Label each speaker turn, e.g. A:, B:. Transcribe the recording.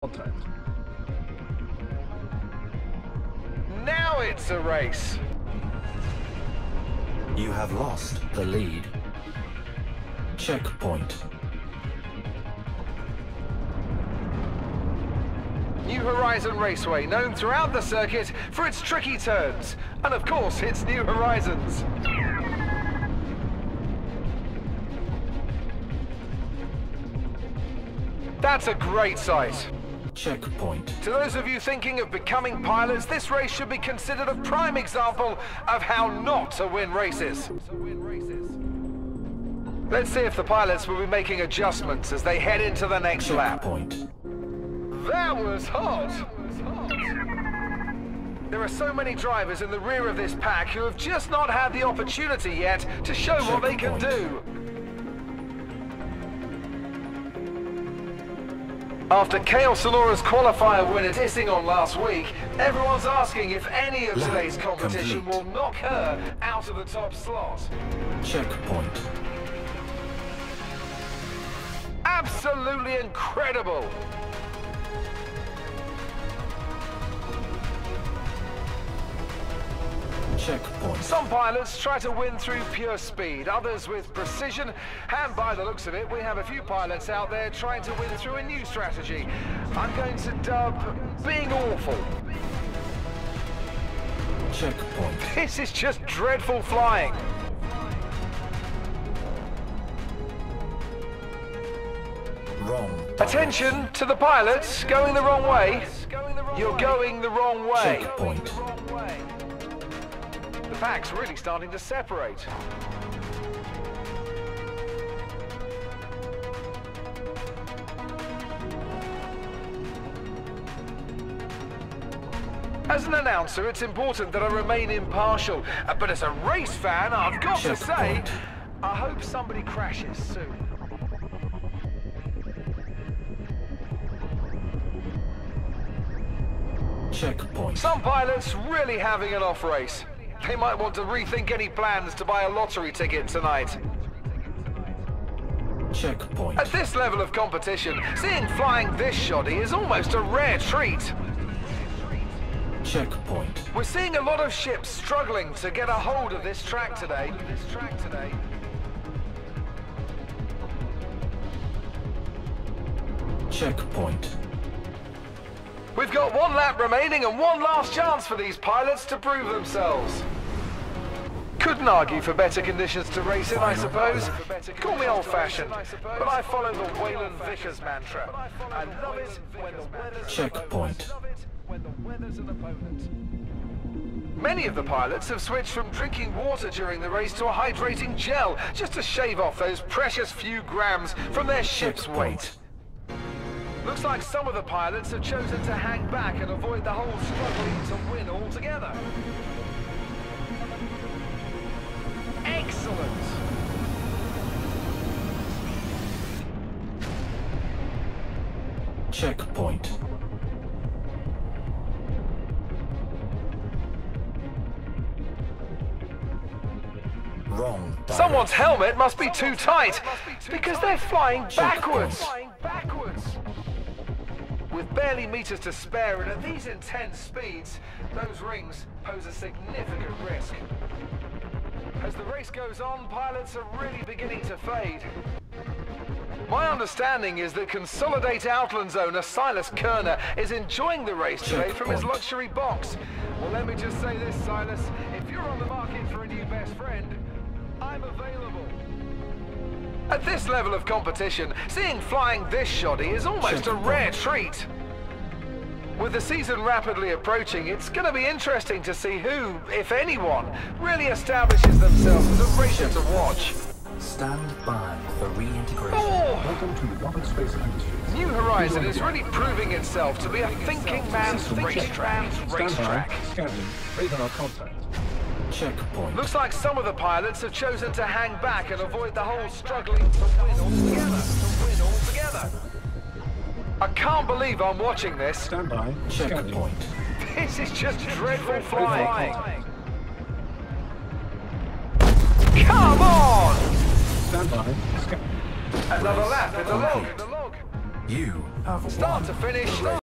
A: Contact.
B: Now it's a race.
C: You have lost the lead. Checkpoint.
B: New Horizon Raceway, known throughout the circuit for its tricky turns, and of course its New Horizons. That's a great sight.
C: Checkpoint.
B: To those of you thinking of becoming pilots, this race should be considered a prime example of how not to win races. Let's see if the pilots will be making adjustments as they head into the next lap.
C: Checkpoint.
B: That was hot! There are so many drivers in the rear of this pack who have just not had the opportunity yet to show what they can do. After HDDs qualifier win at Issingham last week, everyone's asking if any of today's competition will knock her out of the top slot.
C: Checkpoint.
B: Absolutely incredible!
C: Checkpoint.
B: Some pilots try to win through pure speed, others with precision, and by the looks of it, we have a few pilots out there trying to win through a new strategy. I'm going to dub being awful.
C: Checkpoint.
B: This is just dreadful flying.
C: Wrong.
B: Attention to the pilots going the wrong way. You're going the wrong way.
C: Checkpoint.
B: The pack's really starting to separate. As an announcer, it's important that I remain impartial, but as a race fan, I've got to say, I hope somebody crashes soon.
C: Checkpoint.
B: Some pilots really having an off race. They might want to rethink any plans to buy a lottery ticket tonight.
C: Checkpoint.
B: At this level of competition, seeing flying this shoddy is almost a rare treat.
C: Checkpoint.
B: We're seeing a lot of ships struggling to get a hold of this track today.
C: Checkpoint.
B: We've got one lap remaining and one last chance for these pilots to prove themselves. Couldn't argue for better conditions to race in, I suppose. Call me old-fashioned, but I follow the Wayland Vickers mantra. I love it when the weather's
C: Checkpoint.
B: an opponent. Many of the pilots have switched from drinking water during the race to a hydrating gel, just to shave off those precious few grams from their ship's weight. Looks like some of the pilots have chosen to hang back and avoid the whole struggling to win altogether. Excellent!
C: Checkpoint. Wrong.
B: Someone's helmet must be too tight, because they're flying backwards. With barely meters to spare and at these intense speeds, those rings pose a significant risk. As the race goes on, pilots are really beginning to fade. My understanding is that Consolidate Outlands owner Silas Kerner is enjoying the race today from his luxury box. Well, let me just say this, Silas, if you're on the market for a new best friend, I'm available. At this level of competition, seeing flying this shoddy is almost a rare treat. With the season rapidly approaching, it's going to be interesting to see who, if anyone, really establishes themselves as a racer to watch.
C: Stand by for reintegration.
A: Welcome to Rocket Space Industries.
B: New Horizon is really proving itself to be a thinking man's racetrack.
A: Scanning. Radar contact.
C: Checkpoint.
B: Looks like some of the pilots have chosen to hang back and avoid the whole struggling to win altogether. I can't believe I'm watching this.
A: Stand by.
C: Checkpoint.
B: This is just dreadful flying. Come on!
A: Stand by.
B: Another lap in the log.
C: You have
B: Start
C: won
B: to finish.
C: the race.